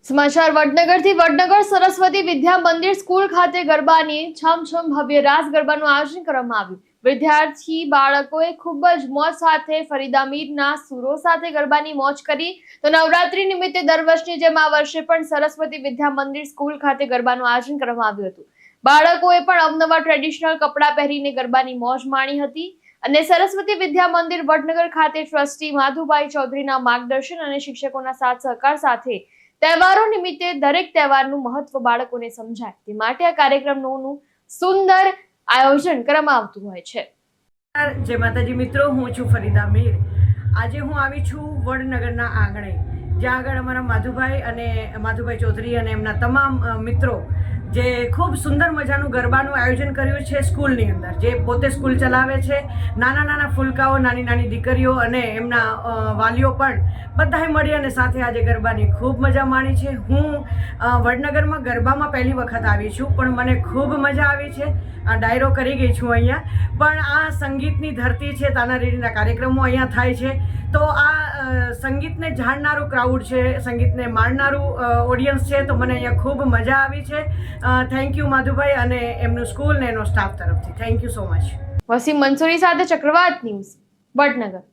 સમાચાર વડનગરથી વડનગર સરસ્વતી વિદ્યા મંદિર સ્કૂલ ખાતે ગરબાની છમછમ ભવ્ય રાસ ગરબાનું આયોજન કરવામાં આવ્યું। વિદ્યાર્થી બાળકોએ ખૂબ જ મોજ સાથે ફરીદા મીરના સુરો સાથે ગરબાની મોજ કરી। તો નવરાત્રી નિમિત્તે દર વર્ષની જેમ આ વર્ષે પણ સરસ્વતી વિદ્યા મંદિર સ્કૂલ ખાતે ગરબાનું આયોજન કરવામાં આવ્યું હતું। બાળકોએ પણ અવનવા ટ્રેડિશનલ કપડાં પહેરીને ગરબાની મોજ માણી હતી અને સરસ્વતી વિદ્યા મંદિર વડનગર ખાતે ટ્રસ્ટી માધુભાઈ ચૌધરીના માર્ગદર્શન અને શિક્ષકોના સાથ સહકાર સાથે તહેવારો નિમિત્તે દરેક તહેવારનું મહત્વ બાળકોને સમજાય તે માટે આ કાર્યક્રમનું સુંદર આયોજન કરવામાં આવતું હોય છે। જય માતાજી મિત્રો, હું છું ફરીદા મીર। આજે હું આવી છું વડનગરના આંગણે, જ્યાં આગળ અમારા માધુભાઈ ચૌધરી અને એમના તમામ મિત્રો જે ખૂબ સુંદર મજાનું ગરબાનું આયોજન કર્યું છે સ્કૂલની અંદર, જે પોતે સ્કૂલ ચલાવે છે। નાના નાના ફૂલકાઓ, નાની નાની દીકરીઓ અને એમના વાલીઓ પણ બધાએ મળી અને સાથે આજે ગરબાની ખૂબ મજા માણી છે। હું વડનગરમાં ગરબામાં પહેલી વખત આવી છું, પણ મને ખૂબ મજા આવી છે। આ ડાયરો કરી ગઈ છું અહીંયા, પણ આ સંગીતની ધરતી છે, તાના રીડીના કાર્યક્રમો અહીંયા થાય છે। તો આ સંગીતને જાણનારું ક્રાઉડ છે, સંગીતને માણનારું ઓડિયન્સ છે, તો મને અહીંયા ખૂબ મજા આવી છે। થેન્ક યુ માધુભાઈ અને એમનું સ્કૂલ ને એનો સ્ટાફ તરફથી thank you so much. Wasim Mansuri સાથે ચક્રવાત ન્યૂઝ, વડનગર।